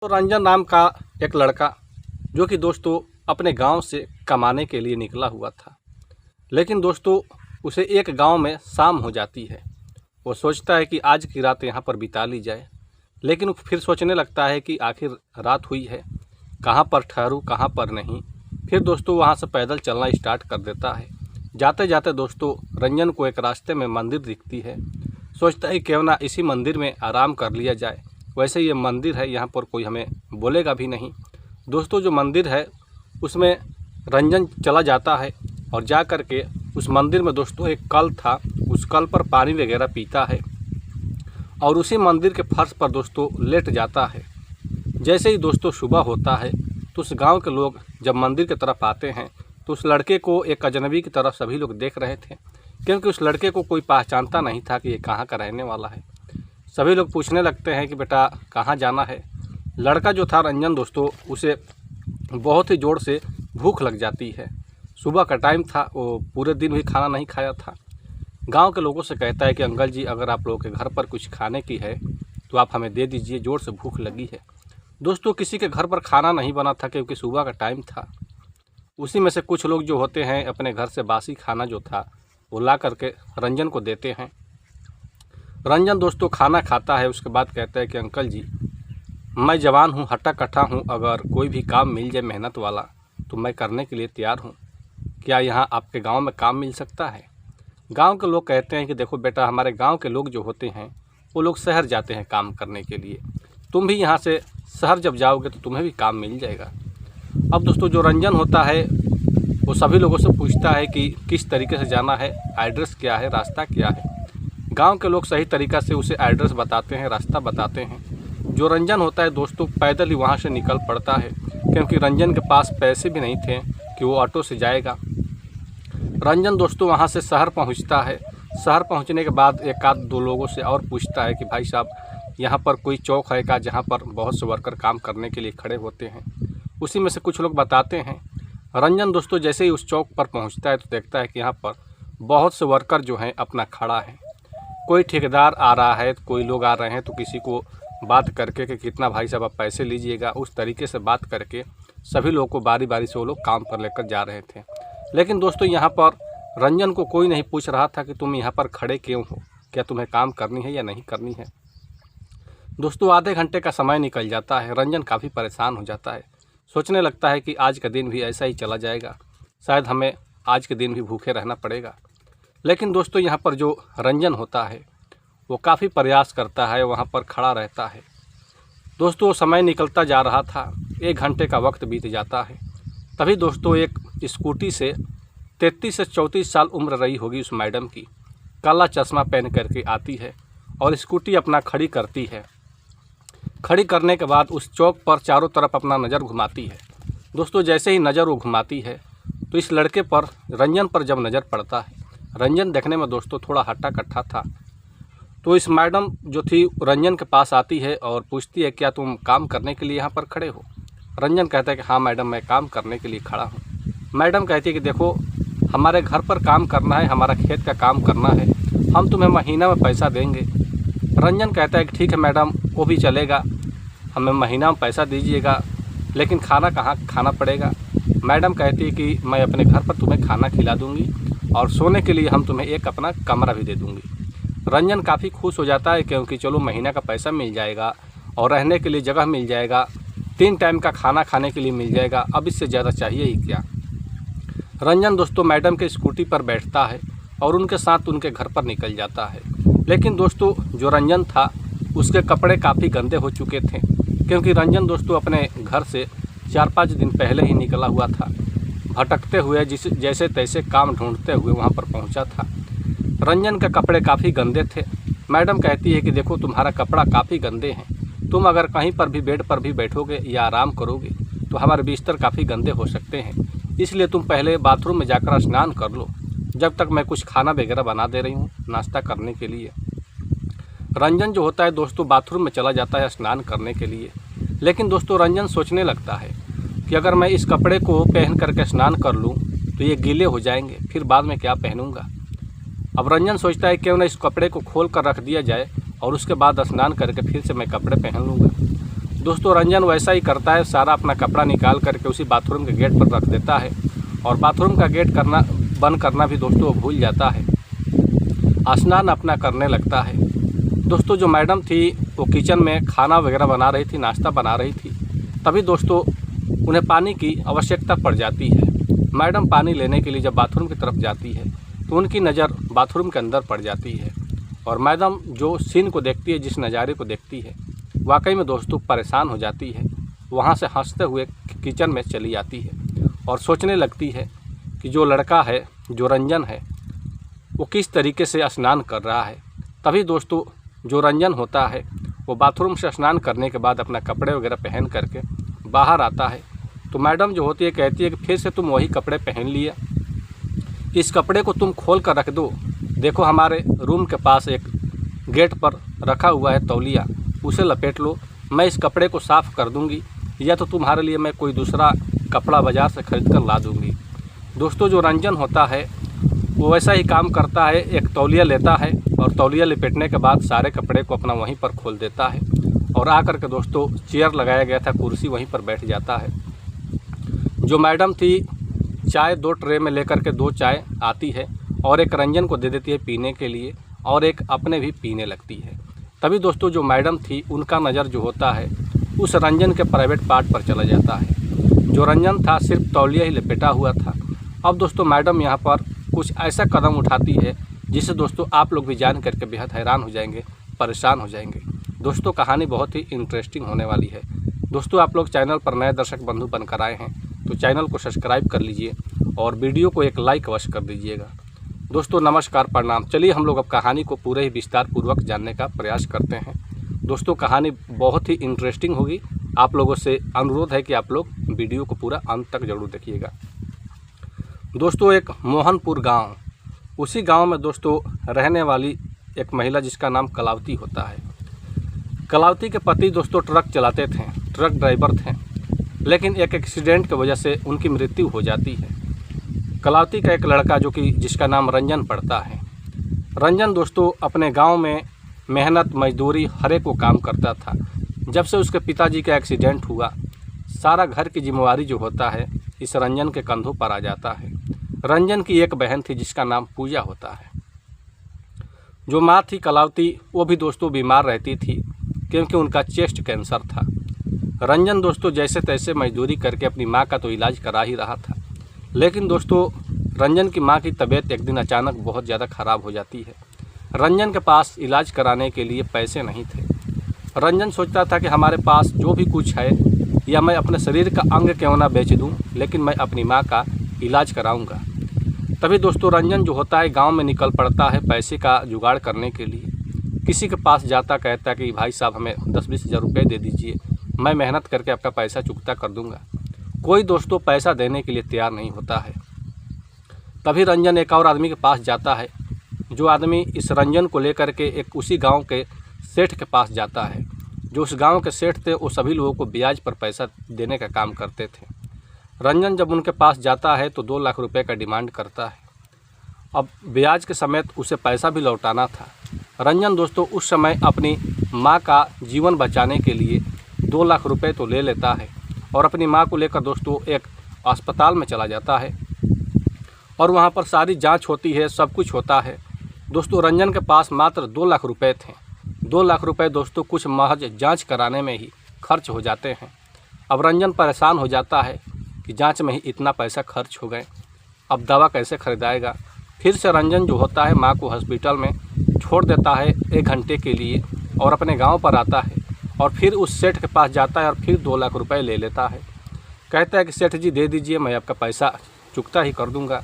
तो रंजन नाम का एक लड़का जो कि दोस्तों अपने गांव से कमाने के लिए निकला हुआ था। लेकिन दोस्तों उसे एक गांव में शाम हो जाती है। वो सोचता है कि आज की रात यहाँ पर बिता ली जाए, लेकिन फिर सोचने लगता है कि आखिर रात हुई है, कहाँ पर ठहरूँ कहाँ पर नहीं। फिर दोस्तों वहाँ से पैदल चलना स्टार्ट कर देता है। जाते जाते दोस्तों रंजन को एक रास्ते में मंदिर दिखती है। सोचता है क्यों ना इसी मंदिर में आराम कर लिया जाए। वैसे ये मंदिर है, यहाँ पर कोई हमें बोलेगा भी नहीं। दोस्तों जो मंदिर है उसमें रंजन चला जाता है और जा कर के उस मंदिर में दोस्तों एक कल था, उस कल पर पानी वगैरह पीता है और उसी मंदिर के फर्श पर दोस्तों लेट जाता है। जैसे ही दोस्तों सुबह होता है तो उस गांव के लोग जब मंदिर की तरफ आते हैं तो उस लड़के को एक अजनबी की तरफ सभी लोग देख रहे थे, क्योंकि उस लड़के को कोई पहचानता नहीं था कि ये कहाँ का रहने वाला है। सभी लोग पूछने लगते हैं कि बेटा कहाँ जाना है। लड़का जो था रंजन दोस्तों, उसे बहुत ही ज़ोर से भूख लग जाती है। सुबह का टाइम था, वो पूरे दिन भी खाना नहीं खाया था। गांव के लोगों से कहता है कि अंकल जी अगर आप लोगों के घर पर कुछ खाने की है तो आप हमें दे दीजिए, ज़ोर से भूख लगी है। दोस्तों किसी के घर पर खाना नहीं बना था क्योंकि सुबह का टाइम था। उसी में से कुछ लोग जो होते हैं अपने घर से बासी खाना जो था वो ला करके रंजन को देते हैं। रंजन दोस्तों खाना खाता है, उसके बाद कहता है कि अंकल जी मैं जवान हूँ, हट्टा कट्ठा हूँ, अगर कोई भी काम मिल जाए मेहनत वाला तो मैं करने के लिए तैयार हूँ। क्या यहाँ आपके गांव में काम मिल सकता है? गांव के लोग कहते हैं कि देखो बेटा, हमारे गांव के लोग जो होते हैं वो लोग शहर जाते हैं काम करने के लिए, तुम भी यहाँ से शहर जब जाओगे तो तुम्हें भी काम मिल जाएगा। अब दोस्तों जो रंजन होता है वो सभी लोगों से पूछता है कि किस तरीके से जाना है, एड्रेस क्या है, रास्ता क्या है। गांव के लोग सही तरीक़ा से उसे एड्रेस बताते हैं, रास्ता बताते हैं। जो रंजन होता है दोस्तों पैदल ही वहाँ से निकल पड़ता है, क्योंकि रंजन के पास पैसे भी नहीं थे कि वो ऑटो से जाएगा। रंजन दोस्तों वहाँ से शहर पहुँचता है। शहर पहुँचने के बाद एक आध दो लोगों से और पूछता है कि भाई साहब यहाँ पर कोई चौक है क्या जहाँ पर बहुत से वर्कर काम करने के लिए खड़े होते हैं। उसी में से कुछ लोग बताते हैं। रंजन दोस्तों जैसे ही उस चौक पर पहुँचता है तो देखता है कि यहाँ पर बहुत से वर्कर जो हैं अपना खड़ा है। कोई ठेकेदार आ रहा है, कोई लोग आ रहे हैं, तो किसी को बात करके कि कितना भाई साहब आप पैसे लीजिएगा, उस तरीके से बात करके सभी लोगों को बारी बारी से वो लोग काम पर लेकर जा रहे थे। लेकिन दोस्तों यहाँ पर रंजन को कोई नहीं पूछ रहा था कि तुम यहाँ पर खड़े क्यों हो, क्या तुम्हें काम करनी है या नहीं करनी है। दोस्तों आधे घंटे का समय निकल जाता है। रंजन काफ़ी परेशान हो जाता है, सोचने लगता है कि आज का दिन भी ऐसा ही चला जाएगा, शायद हमें आज के दिन भी भूखे रहना पड़ेगा। लेकिन दोस्तों यहाँ पर जो रंजन होता है वो काफ़ी प्रयास करता है, वहाँ पर खड़ा रहता है। दोस्तों समय निकलता जा रहा था, 1 घंटे का वक्त बीत जाता है। तभी दोस्तों एक स्कूटी से 33 से 34 साल उम्र रही होगी उस मैडम की, काला चश्मा पहन करके आती है और स्कूटी अपना खड़ी करती है। खड़ी करने के बाद उस चौक पर चारों तरफ अपना नज़र घुमाती है। दोस्तों जैसे ही नज़र वो घुमाती है तो इस लड़के पर, रंजन पर जब नज़र पड़ता है, रंजन देखने में दोस्तों थोड़ा हट्टा कट्ठा था। तो इस मैडम जो थी रंजन के पास आती है और पूछती है क्या तुम काम करने के लिए यहाँ पर खड़े हो? रंजन कहता है कि हाँ मैडम मैं काम करने के लिए खड़ा हूँ। मैडम कहती है कि देखो हमारे घर पर काम करना है, हमारा खेत का काम करना है, हम तुम्हें महीना में पैसा देंगे। रंजन कहता है कि ठीक है मैडम वो भी चलेगा, हमें महीना में पैसा दीजिएगा, लेकिन खाना कहाँ खाना पड़ेगा। मैडम कहती है कि मैं अपने घर पर तुम्हें खाना खिला दूँगी और सोने के लिए हम तुम्हें एक अपना कमरा भी दे दूँगी। रंजन काफ़ी खुश हो जाता है क्योंकि चलो महीना का पैसा मिल जाएगा और रहने के लिए जगह मिल जाएगा, 3 टाइम का खाना खाने के लिए मिल जाएगा, अब इससे ज़्यादा चाहिए ही क्या। रंजन दोस्तों मैडम के स्कूटी पर बैठता है और उनके साथ उनके घर पर निकल जाता है। लेकिन दोस्तों जो रंजन था उसके कपड़े काफ़ी गंदे हो चुके थे, क्योंकि रंजन दोस्तों अपने घर से 4-5 दिन पहले ही निकला हुआ था। भटकते हुए जैसे तैसे काम ढूंढते हुए वहाँ पर पहुँचा था। रंजन के कपड़े काफ़ी गंदे थे। मैडम कहती है कि देखो तुम्हारा कपड़ा काफ़ी गंदे हैं, तुम अगर कहीं पर भी बेड पर भी बैठोगे या आराम करोगे तो हमारे बिस्तर काफ़ी गंदे हो सकते हैं, इसलिए तुम पहले बाथरूम में जाकर स्नान कर लो, जब तक मैं कुछ खाना वगैरह बना दे रही हूँ नाश्ता करने के लिए। रंजन जो होता है दोस्तों बाथरूम में चला जाता है स्नान करने के लिए। लेकिन दोस्तों रंजन सोचने लगता है कि अगर मैं इस कपड़े को पहन करके स्नान कर लूँ तो ये गीले हो जाएंगे, फिर बाद में क्या पहनूंगा। अब रंजन सोचता है क्यों ना इस कपड़े को खोल कर रख दिया जाए और उसके बाद स्नान करके फिर से मैं कपड़े पहन लूँगा। दोस्तों रंजन वैसा ही करता है, सारा अपना कपड़ा निकाल करके उसी बाथरूम के गेट पर रख देता है और बाथरूम का गेट बंद करना भी दोस्तों वो भूल जाता है। स्नान अपना करने लगता है। दोस्तों जो मैडम थी वो किचन में खाना वगैरह बना रही थी, नाश्ता बना रही थी। तभी दोस्तों उन्हें पानी की आवश्यकता पड़ जाती है। मैडम पानी लेने के लिए जब बाथरूम की तरफ जाती है तो उनकी नज़र बाथरूम के अंदर पड़ जाती है और मैडम जो सीन को देखती है, जिस नज़ारे को देखती है, वाकई में दोस्तों परेशान हो जाती है। वहाँ से हंसते हुए किचन में चली आती है और सोचने लगती है कि जो लड़का है, जो रंजन है, वो किस तरीके से स्नान कर रहा है। तभी दोस्तों जो रंजन होता है वो बाथरूम से स्नान करने के बाद अपना कपड़े वगैरह पहन करके बाहर आता है तो मैडम जो होती है कहती है कि फिर से तुम वही कपड़े पहन लिए, इस कपड़े को तुम खोल कर रख दो। देखो हमारे रूम के पास एक गेट पर रखा हुआ है तौलिया, उसे लपेट लो, मैं इस कपड़े को साफ़ कर दूंगी या तो तुम्हारे लिए मैं कोई दूसरा कपड़ा बाज़ार से खरीद कर ला दूंगी। दोस्तों जो रंजन होता है वो वैसा ही काम करता है, एक तौलिया लेता है और तौलिया लपेटने के बाद सारे कपड़े को अपना वहीं पर खोल देता है और आकर के दोस्तों चेयर लगाया गया था, कुर्सी, वहीं पर बैठ जाता है। जो मैडम थी चाय 2 ट्रे में लेकर के 2 चाय आती है और एक रंजन को दे देती है पीने के लिए और एक अपने भी पीने लगती है। तभी दोस्तों जो मैडम थी उनका नज़र जो होता है उस रंजन के प्राइवेट पार्ट पर चला जाता है। जो रंजन था सिर्फ तौलिया ही लपेटा हुआ था। अब दोस्तों मैडम यहाँ पर कुछ ऐसा कदम उठाती है जिससे दोस्तों आप लोग भी जान करके बेहद हैरान हो जाएंगे, परेशान हो जाएंगे। दोस्तों कहानी बहुत ही इंटरेस्टिंग होने वाली है। दोस्तों आप लोग चैनल पर नए दर्शक बंधु बनकर आए हैं तो चैनल को सब्सक्राइब कर लीजिए और वीडियो को एक लाइक अवश्य कर दीजिएगा। दोस्तों नमस्कार, प्रणाम। चलिए हम लोग अब कहानी को पूरे ही विस्तार पूर्वक जानने का प्रयास करते हैं। दोस्तों कहानी बहुत ही इंटरेस्टिंग होगी। आप लोगों से अनुरोध है कि आप लोग वीडियो को पूरा अंत तक जरूर देखिएगा। दोस्तों एक मोहनपुर गांव, उसी गांव में दोस्तों रहने वाली एक महिला जिसका नाम कलावती होता है। कलावती के पति दोस्तों ट्रक चलाते थे, ट्रक ड्राइवर थे, लेकिन एक एक्सीडेंट की वजह से उनकी मृत्यु हो जाती है। कलावती का एक लड़का जिसका नाम रंजन पड़ता है। रंजन दोस्तों अपने गांव में मेहनत मजदूरी हर एक वो काम करता था। जब से उसके पिताजी का एक्सीडेंट हुआ सारा घर की जिम्मेवारी जो होता है इस रंजन के कंधों पर आ जाता है। रंजन की एक बहन थी जिसका नाम पूजा होता है। जो माँ थी कलावती, वो भी दोस्तों बीमार रहती थी क्योंकि उनका चेस्ट कैंसर था। रंजन दोस्तों जैसे तैसे मजदूरी करके अपनी माँ का तो इलाज करा ही रहा था, लेकिन दोस्तों रंजन की माँ की तबीयत एक दिन अचानक बहुत ज़्यादा ख़राब हो जाती है। रंजन के पास इलाज कराने के लिए पैसे नहीं थे। रंजन सोचता था कि हमारे पास जो भी कुछ है या मैं अपने शरीर का अंग क्यों ना बेच दूं, लेकिन मैं अपनी माँ का इलाज कराऊंगा। तभी दोस्तों रंजन जो होता है गांव में निकल पड़ता है पैसे का जुगाड़ करने के लिए। किसी के पास जाता, कहता कि भाई साहब हमें 10-20 हज़ार रुपये दे दीजिए, मैं मेहनत करके आपका पैसा चुकता कर दूंगा। कोई दोस्तों पैसा देने के लिए तैयार नहीं होता है। तभी रंजन एक और आदमी के पास जाता है। जो आदमी इस रंजन को लेकर के एक उसी गांव के सेठ के पास जाता है। जो उस गांव के सेठ थे वो सभी लोगों को ब्याज पर पैसा देने का काम करते थे। रंजन जब उनके पास जाता है तो 2 लाख रुपए का डिमांड करता है। अब ब्याज के समेत उसे पैसा भी लौटाना था। रंजन दोस्तों उस समय अपनी माँ का जीवन बचाने के लिए 2 लाख रुपए तो ले लेता है और अपनी माँ को लेकर दोस्तों एक अस्पताल में चला जाता है और वहाँ पर सारी जांच होती है, सब कुछ होता है। दोस्तों रंजन के पास मात्र 2 लाख रुपए थे। 2 लाख रुपए दोस्तों कुछ महज जांच कराने में ही खर्च हो जाते हैं। अब रंजन परेशान हो जाता है कि जांच में ही इतना पैसा खर्च हो गए, अब दवा कैसे खरीदाएगा। फिर से रंजन जो होता है माँ को हॉस्पिटल में छोड़ देता है 1 घंटे के लिए और अपने गांव पर आता है और फिर उस सेठ के पास जाता है और फिर 2 लाख रुपए ले लेता है। कहता है कि सेठ जी दे दीजिए, मैं आपका पैसा चुकता ही कर दूंगा।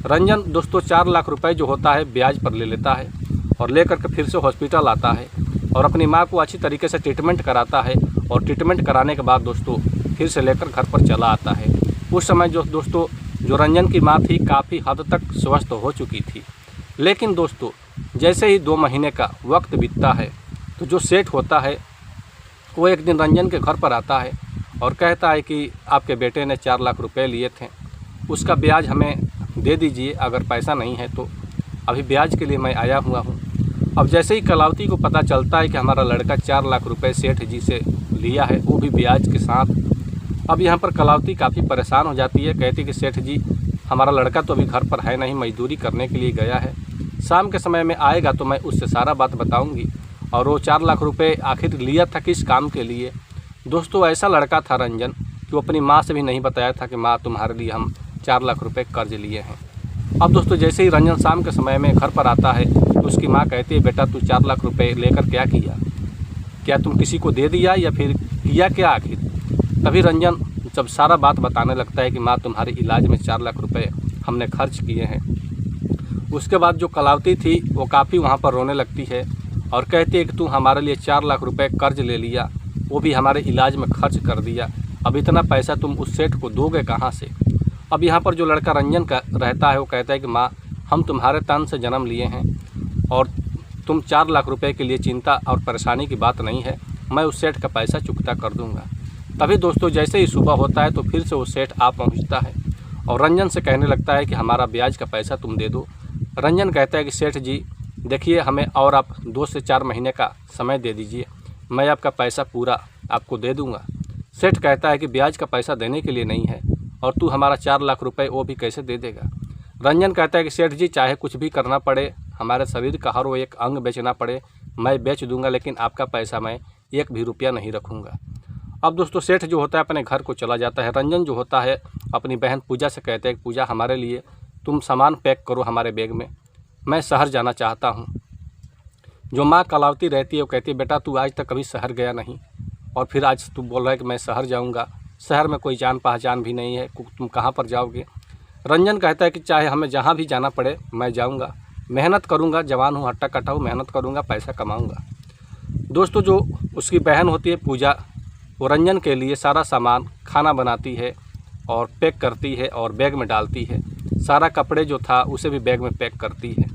रंजन दोस्तों 4 लाख रुपए जो होता है ब्याज पर ले लेता है और लेकर के फिर से हॉस्पिटल आता है और अपनी माँ को अच्छी तरीके से ट्रीटमेंट कराता है और ट्रीटमेंट कराने के बाद दोस्तों फिर से लेकर घर पर चला आता है। उस समय दोस्तों जो रंजन की माँ थी काफ़ी हद तक स्वस्थ हो चुकी थी। लेकिन दोस्तों जैसे ही 2 महीने का वक्त बीतता है तो जो सेठ होता है वो एक दिन रंजन के घर पर आता है और कहता है कि आपके बेटे ने 4 लाख रुपए लिए थे, उसका ब्याज हमें दे दीजिए, अगर पैसा नहीं है तो अभी ब्याज के लिए मैं आया हुआ हूँ। अब जैसे ही कलावती को पता चलता है कि हमारा लड़का 4 लाख रुपए सेठ जी से लिया है, वो भी ब्याज के साथ। अब यहाँ पर कलावती काफ़ी परेशान हो जाती है, कहती कि सेठ जी हमारा लड़का तो अभी घर पर है नहीं, मजदूरी करने के लिए गया है, शाम के समय में आएगा तो मैं उससे सारा बात बताऊंगी। और वो 4 लाख रुपए आखिर लिया था किस काम के लिए। दोस्तों ऐसा लड़का था रंजन कि वो अपनी माँ से भी नहीं बताया था कि माँ तुम्हारे लिए हम 4 लाख रुपए कर्ज लिए हैं। अब दोस्तों जैसे ही रंजन शाम के समय में घर पर आता है तो उसकी माँ कहती है बेटा तू 4 लाख रुपए लेकर क्या किया, क्या तुम किसी को दे दिया या फिर किया क्या आखिर। तभी रंजन जब सारा बात बताने लगता है कि माँ तुम्हारे इलाज में 4 लाख रुपए हमने खर्च किए हैं। उसके बाद जो कलावती थी वो काफ़ी वहाँ पर रोने लगती है और कहती है कि तू हमारे लिए 4 लाख रुपए कर्ज ले लिया, वो भी हमारे इलाज में खर्च कर दिया, अब इतना पैसा तुम उस सेठ को दोगे कहाँ से। अब यहाँ पर जो लड़का रंजन का रहता है वो कहता है कि माँ हम तुम्हारे तन से जन्म लिए हैं और तुम 4 लाख रुपए के लिए चिंता और परेशानी की बात नहीं है, मैं उस सेठ का पैसा चुकता कर दूँगा। तभी दोस्तों जैसे ही सुबह होता है तो फिर से वो सेठ आ पहुँचता है और रंजन से कहने लगता है कि हमारा ब्याज का पैसा तुम दे दो। रंजन कहता है कि सेठ जी देखिए हमें और आप 2 से 4 महीने का समय दे दीजिए, मैं आपका पैसा पूरा आपको दे दूंगा। सेठ कहता है कि ब्याज का पैसा देने के लिए नहीं है और तू हमारा 4 लाख रुपए वो भी कैसे दे देगा। रंजन कहता है कि सेठ जी चाहे कुछ भी करना पड़े, हमारे शरीर का हर वो एक अंग बेचना पड़े, मैं बेच दूंगा, लेकिन आपका पैसा मैं 1 भी रुपया नहीं रखूँगा। अब दोस्तों सेठ जो होता है अपने घर को चला जाता है। रंजन जो होता है अपनी बहन पूजा से कहते हैं कि पूजा हमारे लिए तुम सामान पैक करो हमारे बैग में, मैं शहर जाना चाहता हूँ। जो माँ कलावती रहती है वो कहती है बेटा तू आज तक कभी शहर गया नहीं और फिर आज तू बोल रहा है कि मैं शहर जाऊँगा, शहर में कोई जान पहचान भी नहीं है, तुम कहाँ पर जाओगे। रंजन कहता है कि चाहे हमें जहाँ भी जाना पड़े मैं जाऊँगा, मेहनत करूँगा, जवान हूँ, हट्टा कट्टा हूँ, मेहनत करूँगा, पैसा कमाऊँगा। दोस्तों जो उसकी बहन होती है पूजा, वो रंजन के लिए सारा सामान खाना बनाती है और पैक करती है और बैग में डालती है, सारा कपड़े जो था उसे भी बैग में पैक करती है।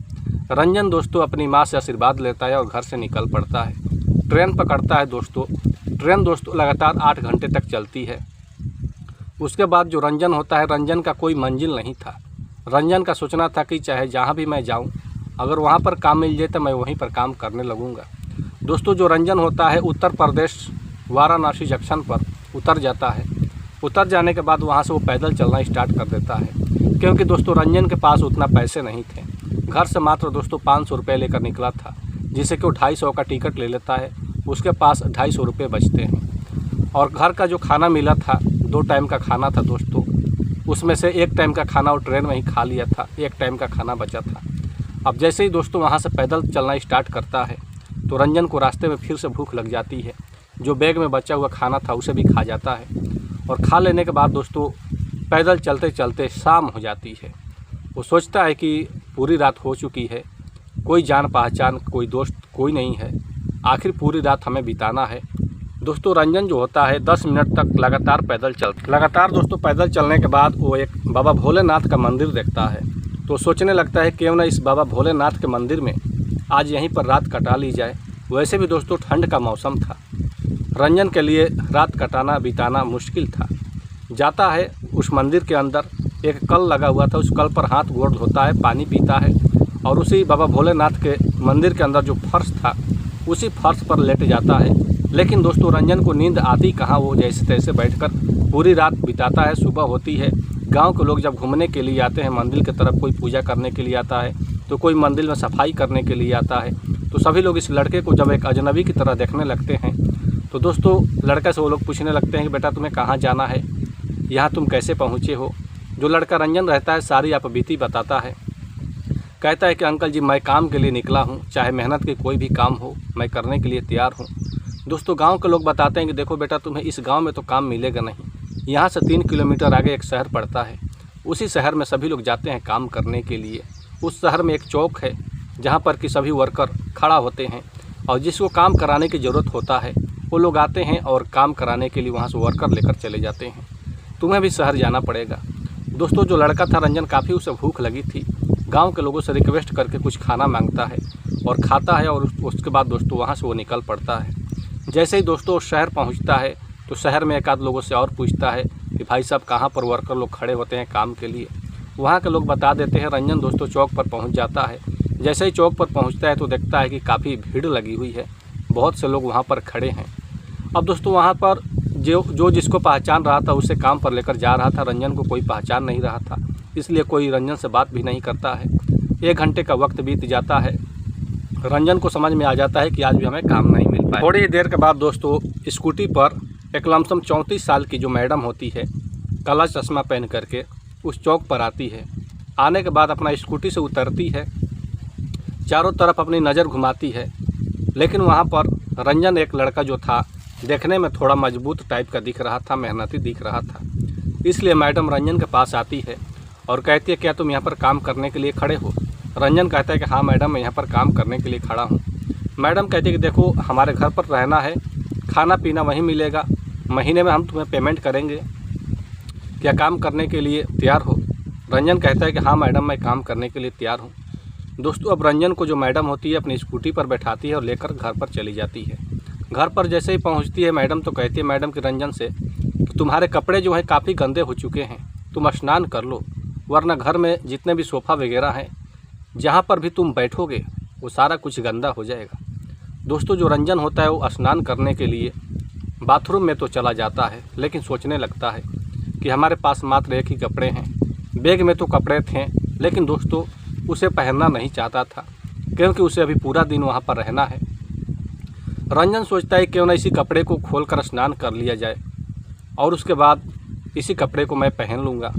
रंजन दोस्तों अपनी माँ से आशीर्वाद लेता है और घर से निकल पड़ता है। ट्रेन पकड़ता है दोस्तों। ट्रेन दोस्तों लगातार 8 घंटे तक चलती है। उसके बाद जो रंजन होता है, रंजन का कोई मंजिल नहीं था। रंजन का सोचना था कि चाहे जहाँ भी मैं जाऊँ, अगर वहाँ पर काम मिल जाए तो मैं वहीं पर काम करने लगूँगा। दोस्तों जो रंजन होता है उत्तर प्रदेश वाराणसी जंक्शन पर उतर जाता है। उतर जाने के बाद वहाँ से वो पैदल चलना स्टार्ट कर देता है, क्योंकि दोस्तों रंजन के पास उतना पैसे नहीं थे। घर से मात्र दोस्तों 500 रुपये लेकर निकला था, जिसे कि वो 250 का टिकट ले लेता है। उसके पास 250 रुपये बचते हैं और घर का जो खाना मिला था 2 टाइम का खाना था दोस्तों, उसमें से 1 टाइम का खाना वो ट्रेन में ही खा लिया था, 1 टाइम का खाना बचा था। अब जैसे ही दोस्तों वहाँ से पैदल चलना स्टार्ट करता है तो रंजन को रास्ते में फिर से भूख लग जाती है। जो बैग में बचा हुआ खाना था उसे भी खा जाता है और खा लेने के बाद दोस्तों पैदल चलते चलते शाम हो जाती है। वो सोचता है कि पूरी रात हो चुकी है, कोई जान पहचान कोई दोस्त कोई नहीं है, आखिर पूरी रात हमें बिताना है। दोस्तों रंजन जो होता है 10 मिनट तक लगातार दोस्तों पैदल चलने के बाद वो एक बाबा भोलेनाथ का मंदिर देखता है। तो सोचने लगता है क्यों ना इस बाबा भोलेनाथ के मंदिर में आज यहीं पर रात कटा ली जाए। वैसे भी दोस्तों ठंड का मौसम था, रंजन के लिए रात कटाना बिताना मुश्किल था। जाता है उस मंदिर के अंदर, एक कल लगा हुआ था, उस कल पर हाथ गोड़ धोता है, पानी पीता है और उसी बाबा भोलेनाथ के मंदिर के अंदर जो फर्श था उसी फर्श पर लेट जाता है। लेकिन दोस्तों रंजन को नींद आती कहाँ, वो जैसे तैसे बैठकर पूरी रात बिताता है। सुबह होती है, गांव के लोग जब घूमने के लिए आते हैं मंदिर की तरफ, कोई पूजा करने के लिए आता है तो कोई मंदिर में सफाई करने के लिए आता है, तो सभी लोग इस लड़के को जब एक अजनबी की तरह देखने लगते हैं तो दोस्तों लड़का से वो लोग पूछने लगते हैं कि बेटा तुम्हें कहाँ जाना है, यहाँ तुम कैसे पहुँचे हो। जो लड़का रंजन रहता है सारी आप बीती बताता है, कहता है कि अंकल जी मैं काम के लिए निकला हूँ, चाहे मेहनत की कोई भी काम हो मैं करने के लिए तैयार हूँ। दोस्तों गांव के लोग बताते हैं कि देखो बेटा तुम्हें इस गांव में तो काम मिलेगा नहीं, यहाँ से 3 किलोमीटर आगे एक शहर पड़ता है, उसी शहर में सभी लोग जाते हैं काम करने के लिए। उस शहर में एक चौक है जहाँ पर कि सभी वर्कर खड़ा होते हैं और जिसको काम कराने की ज़रूरत होता है वो लोग आते हैं और काम कराने के लिए वहाँ से वर्कर लेकर चले जाते हैं। तुम्हें भी शहर जाना पड़ेगा। दोस्तों जो लड़का था रंजन, काफ़ी उसे भूख लगी थी, गांव के लोगों से रिक्वेस्ट करके कुछ खाना मांगता है और खाता है और उसके बाद दोस्तों वहाँ से वो निकल पड़ता है। जैसे ही दोस्तों शहर पहुँचता है तो शहर में एक आध लोगों से और पूछता है कि भाई साहब कहाँ पर वर्कर लोग खड़े होते हैं काम के लिए। वहाँ के लोग बता देते हैं। रंजन दोस्तों चौक पर पहुँच जाता है। जैसे ही चौक पर पहुँचता है तो देखता है कि काफ़ी भीड़ लगी हुई है, बहुत से लोग वहाँ पर खड़े हैं अब दोस्तों वहाँ पर जो जिसको पहचान रहा था उसे काम पर लेकर जा रहा था, रंजन को कोई पहचान नहीं रहा था, इसलिए कोई रंजन से बात भी नहीं करता है। 1 घंटे का वक्त बीत जाता है। रंजन को समझ में आ जाता है कि आज भी हमें काम नहीं मिल पाया। थोड़ी ही देर के बाद दोस्तों स्कूटी पर एक लमसम 34 साल की जो मैडम होती है, काला चश्मा पहन करके उस चौक पर आती है। आने के बाद अपना स्कूटी से उतरती है, चारों तरफ अपनी नज़र घुमाती है, लेकिन वहाँ पर रंजन एक लड़का जो था देखने में थोड़ा मजबूत टाइप का दिख रहा था, मेहनती दिख रहा था। इसलिए मैडम रंजन के पास आती है और कहती है क्या तुम यहाँ पर काम करने के लिए खड़े हो? रंजन कहता है कि हाँ मैडम, मैं यहाँ पर काम करने के लिए खड़ा हूँ। मैडम कहती है कि देखो हमारे घर पर रहना है, खाना पीना वहीं मिलेगा, महीने में हम तुम्हें पेमेंट करेंगे, क्या काम करने के लिए तैयार हो? रंजन कहता है कि हाँ मैडम, मैं काम करने के लिए तैयार हूँ। दोस्तों अब रंजन को जो मैडम होती है अपनी स्कूटी पर बैठाती है और लेकर घर पर चली जाती है। घर पर जैसे ही पहुंचती है मैडम तो कहती है मैडम की रंजन से कि तुम्हारे कपड़े जो हैं काफ़ी गंदे हो चुके हैं, तुम स्नान कर लो, वरना घर में जितने भी सोफ़ा वगैरह हैं जहां पर भी तुम बैठोगे वो सारा कुछ गंदा हो जाएगा। दोस्तों जो रंजन होता है वो स्नान करने के लिए बाथरूम में तो चला जाता है, लेकिन सोचने लगता है कि हमारे पास मात्र एक ही कपड़े हैं। बैग में तो कपड़े थे, लेकिन दोस्तों उसे पहनना नहीं चाहता था, क्योंकि उसे अभी पूरा दिन वहाँ पर रहना है। रंजन सोचता है क्यों ना इसी कपड़े को खोलकर स्नान कर लिया जाए और उसके बाद इसी कपड़े को मैं पहन लूँगा,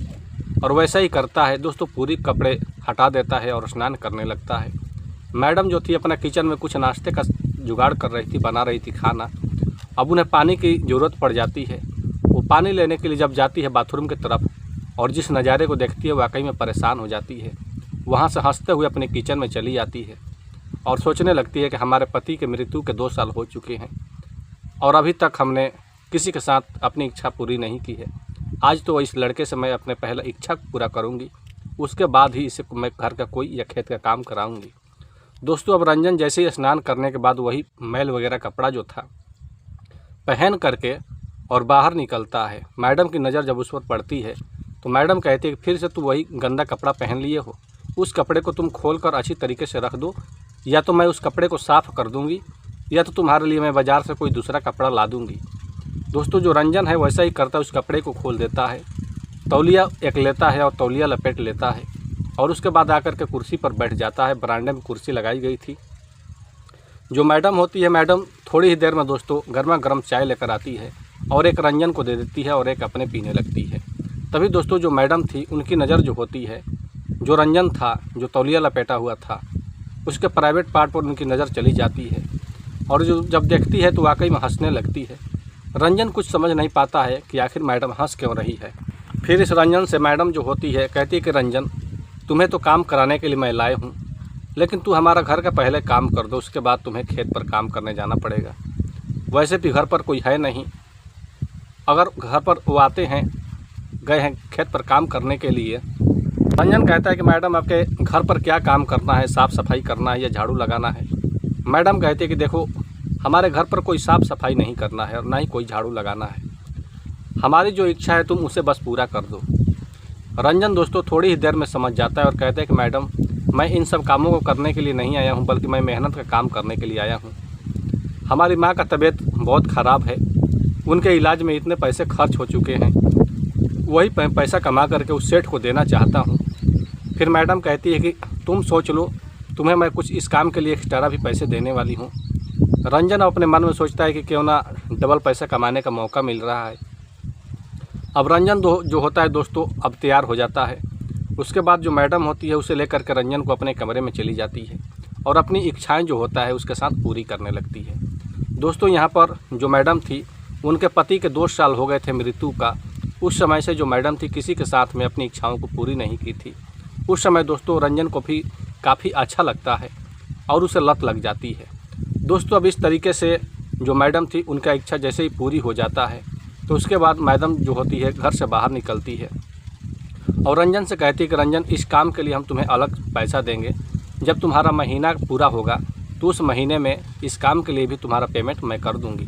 और वैसा ही करता है। दोस्तों पूरी कपड़े हटा देता है और स्नान करने लगता है। मैडम जो थी अपना किचन में कुछ नाश्ते का जुगाड़ कर रही थी, बना रही थी खाना। अब उन्हें पानी की ज़रूरत पड़ जाती है। वो पानी लेने के लिए जब जाती है बाथरूम की तरफ और जिस नज़ारे को देखती है वाकई में परेशान हो जाती है। वहाँ से हंसते हुए अपने किचन में चली जाती है और सोचने लगती है कि हमारे पति के मृत्यु के 2 साल हो चुके हैं और अभी तक हमने किसी के साथ अपनी इच्छा पूरी नहीं की है। आज तो इस लड़के से मैं अपने पहले इच्छा पूरा करूँगी, उसके बाद ही इसे मैं घर का कोई या खेत का काम कराऊँगी। दोस्तों अब रंजन जैसे ही स्नान करने के बाद वही मैल वगैरह कपड़ा जो था पहन करके और बाहर निकलता है। मैडम की नज़र जब उस पर पड़ती है तो मैडम कहती है कि फिर से तू वही गंदा कपड़ा पहन लिए हो, उस कपड़े को तुम खोलकर अच्छी तरीके से रख दो, या तो मैं उस कपड़े को साफ़ कर दूंगी या तो तुम्हारे लिए मैं बाज़ार से कोई दूसरा कपड़ा ला दूंगी। दोस्तों जो रंजन है वैसा ही करता है, उस कपड़े को खोल देता है, तौलिया एक लेता है और तौलिया लपेट लेता है और उसके बाद आकर के कुर्सी पर बैठ जाता है। बरामदे में कुर्सी लगाई गई थी। जो मैडम होती है, मैडम थोड़ी ही देर में दोस्तों गर्मा गर्म चाय लेकर आती है और एक रंजन को दे देती है और एक अपने पीने लगती है। तभी दोस्तों जो मैडम थी उनकी नज़र जो होती है, जो रंजन था जो तौलिया लपेटा हुआ था उसके प्राइवेट पार्ट पर उनकी नज़र चली जाती है और जो जब देखती है तो वाकई में हंसने लगती है। रंजन कुछ समझ नहीं पाता है कि आखिर मैडम हंस क्यों रही है। फिर इस रंजन से मैडम जो होती है कहती है कि रंजन, तुम्हें तो काम कराने के लिए मैं लाए हूँ, लेकिन तू हमारा घर का पहले काम कर दो, उसके बाद तुम्हें खेत पर काम करने जाना पड़ेगा। वैसे भी घर पर कोई है नहीं, अगर घर पर वो आते हैं, गए हैं खेत पर काम करने के लिए। रंजन कहता है कि मैडम आपके घर पर क्या काम करना है, साफ़ सफाई करना है या झाड़ू लगाना है? मैडम कहती है कि देखो हमारे घर पर कोई साफ़ सफाई नहीं करना है और ना ही कोई झाड़ू लगाना है, हमारी जो इच्छा है तुम उसे बस पूरा कर दो। रंजन दोस्तों थोड़ी ही देर में समझ जाता है और कहता है कि मैडम मैं इन सब कामों को करने के लिए नहीं आया हूँ, बल्कि मैं मेहनत का काम करने के लिए आया हूँ। हमारी माँ का तबीयत बहुत ख़राब है, उनके इलाज में इतने पैसे खर्च हो चुके हैं, वही पैसा कमा करके उस सेठ को देना चाहता हूँ। फिर मैडम कहती है कि तुम सोच लो, तुम्हें मैं कुछ इस काम के लिए एक्स्ट्रा भी पैसे देने वाली हूँ। रंजन अपने मन में सोचता है कि क्यों ना डबल पैसा कमाने का मौका मिल रहा है। अब रंजन जो होता है दोस्तों अब तैयार हो जाता है। उसके बाद जो मैडम होती है उसे लेकर के रंजन को अपने कमरे में चली जाती है और अपनी इच्छाएं जो होता है उसके साथ पूरी करने लगती है। दोस्तों यहाँ पर जो मैडम थी उनके पति के 2 साल हो गए थे मृत्यु का। उस समय से जो मैडम थी किसी के साथ में अपनी इच्छाओं को पूरी नहीं की थी। उस समय दोस्तों रंजन को भी काफ़ी अच्छा लगता है और उसे लत लग जाती है। दोस्तों अब इस तरीके से जो मैडम थी उनका इच्छा जैसे ही पूरी हो जाता है तो उसके बाद मैडम जो होती है घर से बाहर निकलती है और रंजन से कहती है कि रंजन इस काम के लिए हम तुम्हें अलग पैसा देंगे, जब तुम्हारा महीना पूरा होगा तो उस महीने में इस काम के लिए भी तुम्हारा पेमेंट मैं कर दूंगी।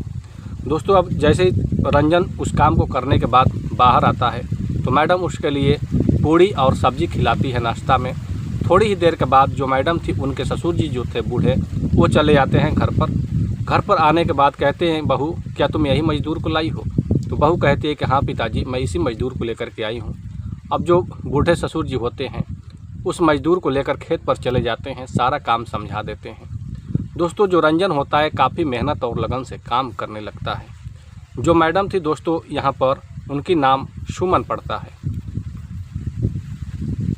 दोस्तों अब जैसे ही रंजन उस काम को करने के बाद बाहर आता है तो मैडम उसके लिए पूड़ी और सब्ज़ी खिलाती है नाश्ता में। थोड़ी ही देर के बाद जो मैडम थी उनके ससुर जी जो थे बूढ़े वो चले आते हैं घर पर घर पर आने के बाद कहते हैं, बहू क्या तुम यही मजदूर को लाई हो? तो बहू कहती है कि हाँ पिताजी, मैं इसी मजदूर को लेकर के आई हूँ। अब जो बूढ़े ससुर जी होते हैं उस मजदूर को लेकर खेत पर चले जाते हैं, सारा काम समझा देते हैं। दोस्तों जो रंजन होता है काफ़ी मेहनत और लगन से काम करने लगता है। जो मैडम थी दोस्तों यहाँ पर, उनकी नाम सुमन पड़ता है।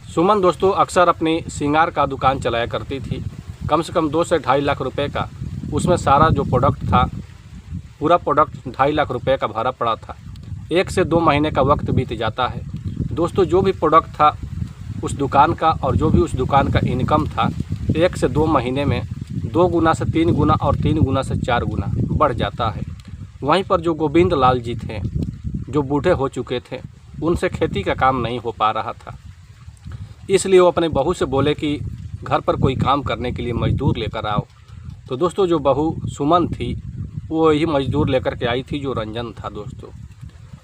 सुमन दोस्तों अक्सर अपनी श्रृंगार का दुकान चलाया करती थी। कम से कम 2 से 2.5 लाख रुपए का उसमें सारा जो प्रोडक्ट था, पूरा प्रोडक्ट 2.5 लाख रुपए का भरा पड़ा था। 1 से 2 महीने का वक्त बीत जाता है। दोस्तों जो भी प्रोडक्ट था उस दुकान का और जो भी उस दुकान का इनकम था, 1 से 2 महीने में 2 गुना से 3 गुना और 3 गुना से 4 गुना बढ़ जाता है। वहीं पर जो गोविंद लाल जी थे, जो बूढ़े हो चुके थे, उनसे खेती का काम नहीं हो पा रहा था। इसलिए वो अपने बहू से बोले कि घर पर कोई काम करने के लिए मजदूर लेकर आओ। तो दोस्तों जो बहू सुमन थी वो यही मजदूर लेकर के आई थी, जो रंजन था दोस्तों।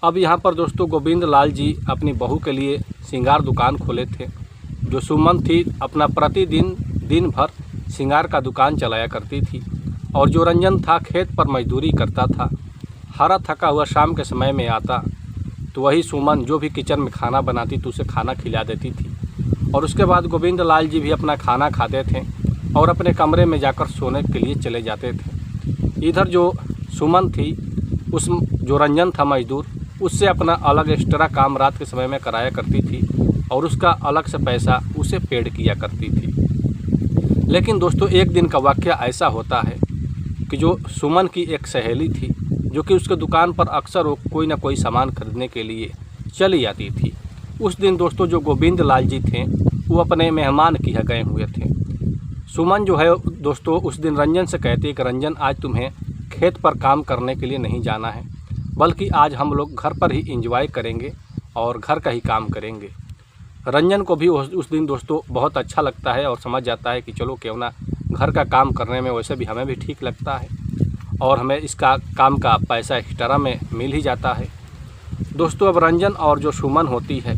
अब यहाँ पर दोस्तों गोविंद लाल जी अपनी बहू के लिए श्रृंगार दुकान खोले थे। जो सुमन थी अपना प्रतिदिन दिन भर श्रृंगार का दुकान चलाया करती थी और जो रंजन था खेत पर मजदूरी करता था। हरा थका हुआ शाम के समय में आता तो वही सुमन जो भी किचन में खाना बनाती तो उसे खाना खिला देती थी और उसके बाद गोविंद लाल जी भी अपना खाना खाते थे और अपने कमरे में जाकर सोने के लिए चले जाते थे। इधर जो सुमन थी, उस जो रंजन था मजदूर, उससे अपना अलग एक्स्ट्रा काम रात के समय में कराया करती थी और उसका अलग से पैसा उसे पेड किया करती थी। लेकिन दोस्तों एक दिन का वाक़या ऐसा होता है कि जो सुमन की एक सहेली थी, जो कि उसके दुकान पर अक्सर वो कोई ना कोई सामान खरीदने के लिए चली आती थी। उस दिन दोस्तों जो गोविंद लाल जी थे वो अपने मेहमान की यहाँ गए हुए थे। सुमन जो है दोस्तों उस दिन रंजन से कहती है कि रंजन आज तुम्हें खेत पर काम करने के लिए नहीं जाना है, बल्कि आज हम लोग घर पर ही एंजॉय करेंगे और घर का ही काम करेंगे। रंजन को भी उस दिन दोस्तों बहुत अच्छा लगता है और समझ जाता है कि चलो क्यों ना घर का काम करने में, वैसे भी हमें भी ठीक लगता है और हमें इसका काम का पैसा एक्स्ट्रा में मिल ही जाता है। दोस्तों अब रंजन और जो सुमन होती है,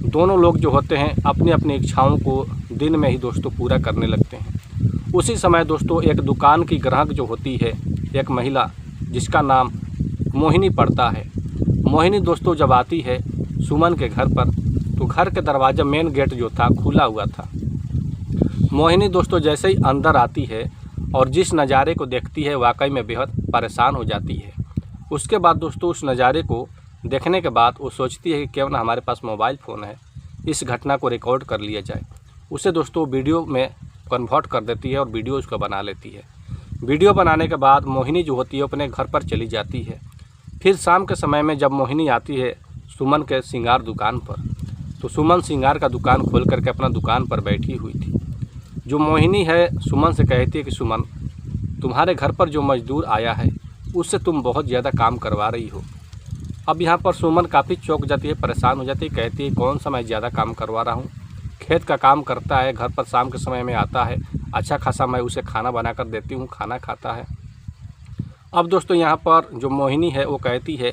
दोनों लोग जो होते हैं अपनी अपनी इच्छाओं को दिन में ही दोस्तों पूरा करने लगते हैं। उसी समय दोस्तों एक दुकान की ग्राहक जो होती है, एक महिला जिसका नाम मोहिनी पड़ता है। मोहिनी दोस्तों जब आती है सुमन के घर पर तो घर के दरवाज़ा मेन गेट जो था खुला हुआ था। मोहिनी दोस्तों जैसे ही अंदर आती है और जिस नज़ारे को देखती है वाकई में बेहद परेशान हो जाती है। उसके बाद दोस्तों उस नज़ारे को देखने के बाद वो सोचती है कि क्यों ना हमारे पास मोबाइल फ़ोन है, इस घटना को रिकॉर्ड कर लिया जाए। उसे दोस्तों वीडियो में कन्वर्ट कर देती है और वीडियो उसका बना लेती है। वीडियो बनाने के बाद मोहिनी जो होती है अपने घर पर चली जाती है। फिर शाम के समय में जब मोहिनी आती है सुमन के श्रृंगार दुकान पर, तो सुमन श्रृंगार का दुकान खोल करके अपना दुकान पर बैठी हुई थी। जो मोहिनी है सुमन से कहती है कि सुमन, तुम्हारे घर पर जो मजदूर आया है उससे तुम बहुत ज़्यादा काम करवा रही हो। अब यहाँ पर सुमन काफ़ी चौंक जाती है, परेशान हो जाती है, कहती है कौन सा मैं ज़्यादा काम करवा रहा हूँ, खेत का काम करता है, घर पर शाम के समय में आता है, अच्छा खासा मैं उसे खाना बना कर देती हूँ, खाना खाता है। अब दोस्तों यहाँ पर जो मोहिनी है वो कहती है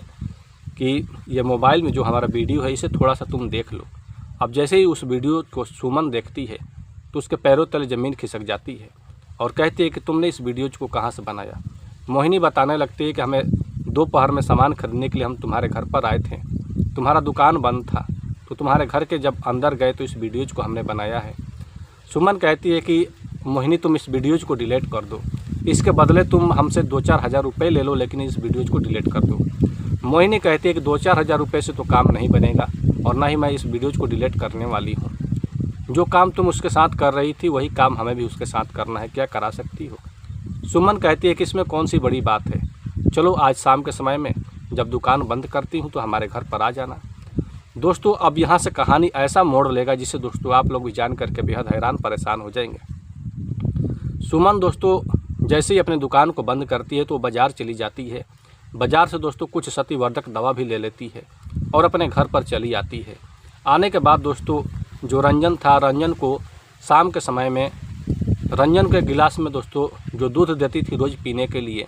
कि ये मोबाइल में जो हमारा वीडियो है इसे थोड़ा सा तुम देख लो। अब जैसे ही उस वीडियो को सुमन देखती है तो उसके पैरों तले ज़मीन खिसक जाती है और कहती है कि तुमने इस वीडियो को कहाँ से बनाया। मोहिनी बताने लगती है कि हमें दोपहर में सामान खरीदने के लिए हम तुम्हारे घर पर आए थे, तुम्हारा दुकान बंद था, तो तुम्हारे घर के जब अंदर गए तो इस वीडियोज़ को हमने बनाया है। सुमन कहती है कि मोहिनी तुम इस वीडियोज़ को डिलीट कर दो, इसके बदले तुम हमसे 2-4 हज़ार रुपये ले लो, लेकिन इस वीडियोज़ को डिलीट कर दो। मोहिनी कहती है कि 2-4 हज़ार रुपये से तो काम नहीं बनेगा और ना ही मैं इस वीडियोज़ को डिलीट करने वाली हूँ। जो काम तुम उसके साथ कर रही थी वही काम हमें भी उसके साथ करना है, क्या करा सकती हो। सुमन कहती है कि इसमें कौन सी बड़ी बात है, चलो आज शाम के समय में जब दुकान बंद करती हूँ तो हमारे घर पर आ जाना। दोस्तों अब यहाँ से कहानी ऐसा मोड़ लेगा जिसे दोस्तों आप लोग भी जान करके बेहद हैरान परेशान हो जाएंगे। सुमन दोस्तों जैसे ही अपनी दुकान को बंद करती है तो बाज़ार चली जाती है। बाज़ार से दोस्तों कुछ सतीवर्धक दवा भी ले लेती है और अपने घर पर चली आती है। आने के बाद दोस्तों जो रंजन था, रंजन को शाम के समय में रंजन के गिलास में दोस्तों जो दूध देती थी रोज़ पीने के लिए,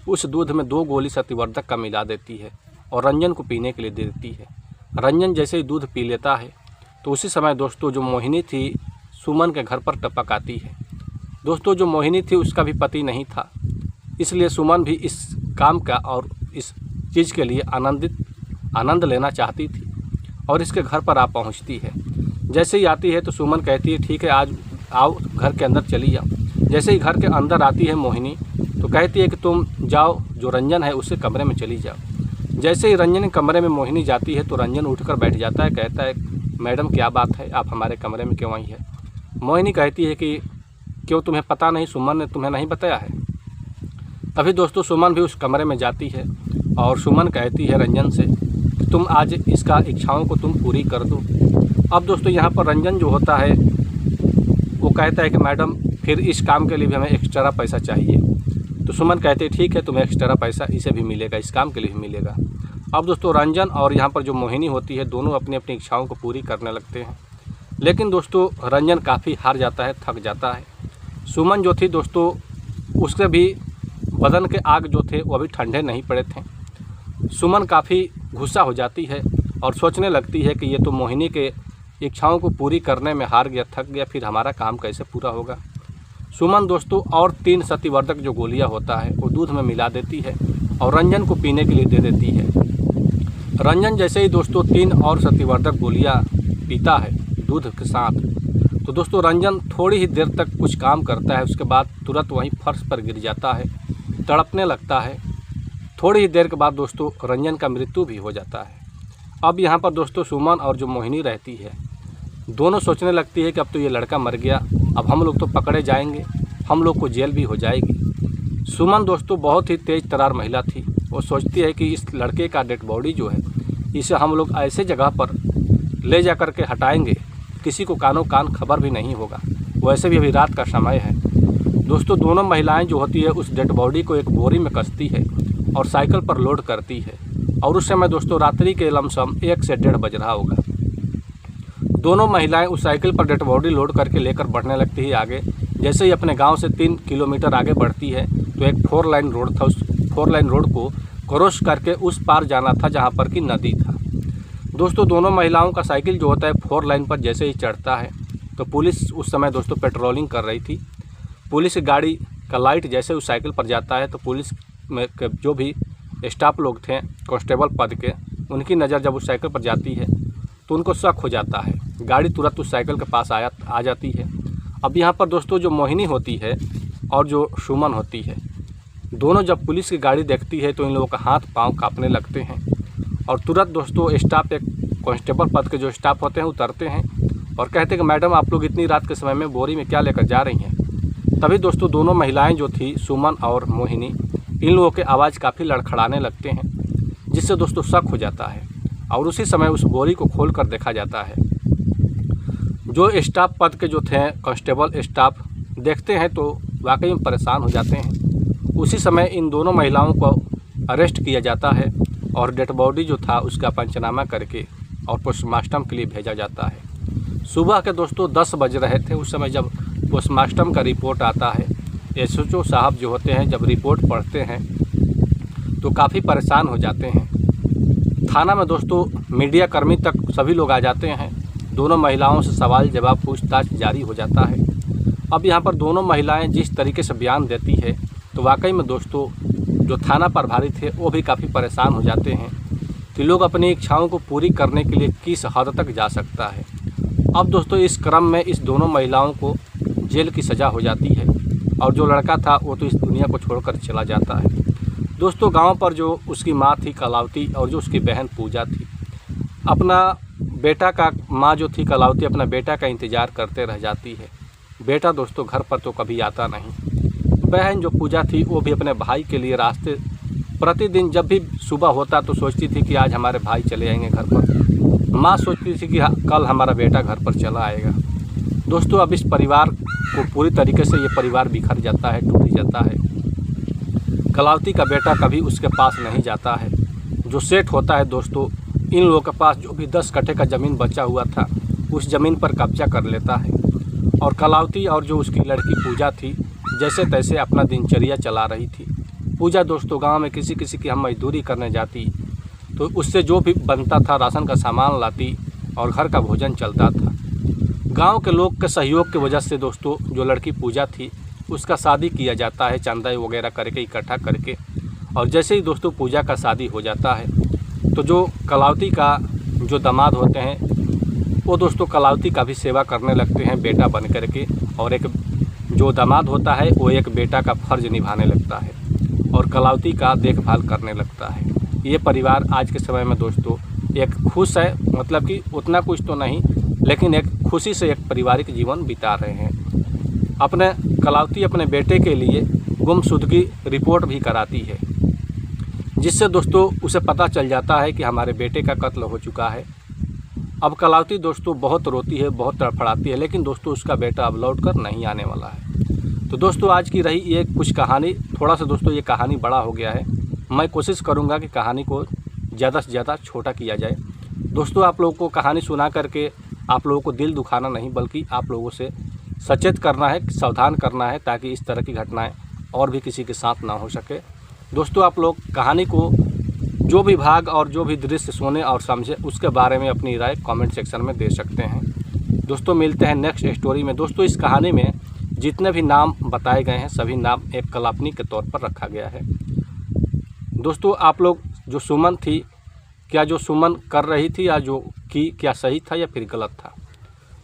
उस दूध में 2 गोली सतीवर्धक का मिला देती है और रंजन को पीने के लिए दे देती है। रंजन जैसे ही दूध पी लेता है तो उसी समय दोस्तों जो मोहिनी थी सुमन के घर पर टपक आती है। दोस्तों जो मोहिनी थी उसका भी पति नहीं था, इसलिए सुमन भी इस काम का और इस चीज़ के लिए आनंद लेना चाहती थी और इसके घर पर आ पहुंचती है। जैसे ही आती है तो सुमन कहती है ठीक है आज आओ घर के अंदर चली जाओ। जैसे ही घर के अंदर आती है मोहिनी तो कहती है कि तुम जाओ, जो रंजन है उससे कमरे में चली जाओ। जैसे ही रंजन के कमरे में मोहिनी जाती है तो रंजन उठकर बैठ जाता है, कहता है मैडम क्या बात है, आप हमारे कमरे में क्यों आई है। मोहिनी कहती है कि क्यों तुम्हें पता नहीं, सुमन ने तुम्हें नहीं बताया है। तभी दोस्तों सुमन भी उस कमरे में जाती है और सुमन कहती है रंजन से कि तुम आज इसका इच्छाओं को तुम पूरी कर दो। अब दोस्तों यहाँ पर रंजन जो होता है वो कहता है कि मैडम फिर इस काम के लिए भी हमें एक्स्ट्रा पैसा चाहिए। तो सुमन कहते हैं ठीक है तुम्हें एक्स्ट्रा पैसा इसे भी मिलेगा, इस काम के लिए भी मिलेगा। अब दोस्तों रंजन और यहाँ पर जो मोहिनी होती है दोनों अपनी अपनी इच्छाओं को पूरी करने लगते हैं। लेकिन दोस्तों रंजन काफ़ी हार जाता है, थक जाता है। सुमन जो थी दोस्तों उसके भी बदन के आग जो थे वो अभी ठंडे नहीं पड़े थे। सुमन काफ़ी गुस्सा हो जाती है और सोचने लगती है कि ये तो मोहिनी के इच्छाओं को पूरी करने में हार गया, थक गया, फिर हमारा काम कैसे पूरा होगा। सुमन दोस्तों और 3 सतिवर्धक जो गोलियां होता है वो दूध में मिला देती है और रंजन को पीने के लिए दे देती है। रंजन जैसे ही दोस्तों 3 और सतिवर्धक गोलियां पीता है दूध के साथ, तो दोस्तों रंजन थोड़ी ही देर तक कुछ काम करता है, उसके बाद तुरंत वहीं फर्श पर गिर जाता है, तड़पने लगता है। थोड़ी ही देर के बाद दोस्तों रंजन का मृत्यु भी हो जाता है। अब यहाँ पर दोस्तों सुमन और जो मोहिनी रहती है दोनों सोचने लगती है कि अब तो ये लड़का मर गया, अब हम लोग तो पकड़े जाएंगे, हम लोग को जेल भी हो जाएगी। सुमन दोस्तों बहुत ही तेज़ तरार महिला थी, वो सोचती है कि इस लड़के का डेड बॉडी जो है इसे हम लोग ऐसे जगह पर ले जा कर के हटाएंगे किसी को कानो कान खबर भी नहीं होगा। वैसे भी अभी रात का समय है। दोस्तों दोनों महिलाएं जो होती है उस डेड बॉडी को एक बोरी में कसती है और साइकिल पर लोड करती है और उस समय दोस्तों रात्रि के लमसम 1 से 1:30 बज रहा होगा। दोनों महिलाएं उस साइकिल पर डेड बॉडी लोड करके लेकर बढ़ने लगती है आगे। जैसे ही अपने गांव से 3 किलोमीटर आगे बढ़ती है तो एक 4 लाइन रोड था, उस 4 लाइन रोड को क्रॉस करके उस पार जाना था जहां पर कि नदी था। दोस्तों दोनों महिलाओं का साइकिल जो होता है 4 लाइन पर जैसे ही चढ़ता है तो पुलिस उस समय दोस्तों पेट्रोलिंग कर रही थी। पुलिस गाड़ी का लाइट जैसे उस साइकिल पर जाता है तो पुलिस में जो भी स्टाफ लोग थे कांस्टेबल पद के, उनकी नज़र जब उस साइकिल पर जाती है तो उनको शक हो जाता है। गाड़ी तुरंत उस साइकिल के पास आ जाती है। अब यहाँ पर दोस्तों जो मोहिनी होती है और जो सुमन होती है दोनों जब पुलिस की गाड़ी देखती है तो इन लोगों का हाथ पांव कांपने लगते हैं और तुरंत दोस्तों स्टाफ, एक कांस्टेबल पद के जो स्टाफ होते हैं उतरते हैं और कहते हैं कि मैडम आप लोग इतनी रात के समय में बोरी में क्या लेकर जा रही हैं। तभी दोस्तों दोनों महिलाएं जो थी सुमन और मोहिनी, इन लोगों के आवाज़ काफ़ी लड़खड़ाने लगते हैं जिससे दोस्तों शक हो जाता है और उसी समय उस बोरी को खोल कर देखा जाता है। जो स्टाफ पद के जो थे कांस्टेबल स्टाफ देखते हैं तो वाकई में परेशान हो जाते हैं। उसी समय इन दोनों महिलाओं को अरेस्ट किया जाता है और डेड बॉडी जो था उसका पंचनामा करके और पोस्टमार्टम के लिए भेजा जाता है। सुबह के दोस्तों 10 बज रहे थे उस समय जब पोस्टमार्टम का रिपोर्ट आता है। एसएचओ साहब जो होते हैं जब रिपोर्ट पढ़ते हैं तो काफ़ी परेशान हो जाते हैं। थाना में दोस्तों मीडिया कर्मी तक सभी लोग आ जाते हैं। दोनों महिलाओं से सवाल जवाब पूछताछ जारी हो जाता है। अब यहाँ पर दोनों महिलाएं जिस तरीके से बयान देती है तो वाकई में दोस्तों जो थाना प्रभारी थे वो भी काफ़ी परेशान हो जाते हैं कि लोग अपनी इच्छाओं को पूरी करने के लिए किस हद तक जा सकता है। अब दोस्तों इस क्रम में इस दोनों महिलाओं को जेल की सज़ा हो जाती है और जो लड़का था वो तो इस दुनिया को छोड़कर चला जाता है। दोस्तों गांव पर जो उसकी माँ थी कलावती और जो उसकी बहन पूजा थी, अपना बेटा का माँ जो थी कलावती अपना बेटा का इंतज़ार करते रह जाती है। बेटा दोस्तों घर पर तो कभी आता नहीं। बहन जो पूजा थी वो भी अपने भाई के लिए रास्ते प्रतिदिन जब भी सुबह होता तो सोचती थी कि आज हमारे भाई चले आएंगे घर पर। माँ सोचती थी कि कल हमारा बेटा घर पर चला आएगा। दोस्तों अब इस परिवार को पूरी तरीके से ये परिवार बिखर जाता है, टूट जाता है। कलावती का बेटा कभी उसके पास नहीं जाता है। जो सेठ होता है दोस्तों इन लोगों के पास जो भी 10 कट्ठे का ज़मीन बचा हुआ था उस ज़मीन पर कब्जा कर लेता है और कलावती और जो उसकी लड़की पूजा थी जैसे तैसे अपना दिनचर्या चला रही थी। पूजा दोस्तों गांव में किसी किसी की हम मजदूरी करने जाती तो उससे जो भी बनता था राशन का सामान लाती और घर का भोजन चलता था। गांव के लोग के सहयोग की वजह से दोस्तों जो लड़की पूजा थी उसका शादी किया जाता है चंदा वगैरह करके इकट्ठा करके। और जैसे ही दोस्तों पूजा का शादी हो जाता है तो जो कलावती का जो दामाद होते हैं वो दोस्तों कलावती का भी सेवा करने लगते हैं बेटा बन करके, और एक जो दामाद होता है वो एक बेटा का फ़र्ज़ निभाने लगता है और कलावती का देखभाल करने लगता है। ये परिवार आज के समय में दोस्तों एक खुश है, मतलब कि उतना कुछ तो नहीं, लेकिन एक खुशी से एक पारिवारिक जीवन बिता रहे हैं। अपने कलावती अपने बेटे के लिए गुमशुदगी की रिपोर्ट भी कराती है, जिससे दोस्तों उसे पता चल जाता है कि हमारे बेटे का कत्ल हो चुका है। अब कलावती दोस्तों बहुत रोती है, बहुत तड़फड़ाती है, लेकिन दोस्तों उसका बेटा अब लौट कर नहीं आने वाला है। तो दोस्तों आज की रही ये कुछ कहानी, थोड़ा सा दोस्तों ये कहानी बड़ा हो गया है। मैं कोशिश करूँगा कि कहानी को ज़्यादा से ज़्यादा छोटा किया जाए। दोस्तों आप लोगों को कहानी सुना करके आप लोगों को दिल दुखाना नहीं, बल्कि आप लोगों से सचेत करना है, सावधान करना है, ताकि इस तरह की घटनाएं और भी किसी के साथ ना हो सके। दोस्तों आप लोग कहानी को जो भी भाग और जो भी दृश्य सुने और समझे उसके बारे में अपनी राय कमेंट सेक्शन में दे सकते हैं। दोस्तों मिलते हैं नेक्स्ट स्टोरी में। दोस्तों इस कहानी में जितने भी नाम बताए गए हैं सभी नाम एक काल्पनिक के तौर पर रखा गया है। दोस्तों आप लोग जो सुमन थी, क्या जो सुमन कर रही थी या जो की क्या सही था या फिर गलत था?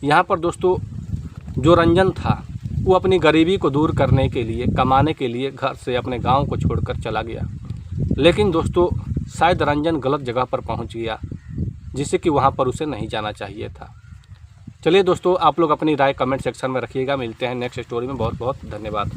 यहाँ पर दोस्तों जो रंजन था वो अपनी गरीबी को दूर करने के लिए, कमाने के लिए घर से अपने गांव को छोड़कर चला गया। लेकिन दोस्तों शायद रंजन गलत जगह पर पहुंच गया, जिससे कि वहां पर उसे नहीं जाना चाहिए था। चलिए दोस्तों आप लोग अपनी राय कमेंट सेक्शन में रखिएगा। मिलते हैं नेक्स्ट स्टोरी में। बहुत बहुत धन्यवाद।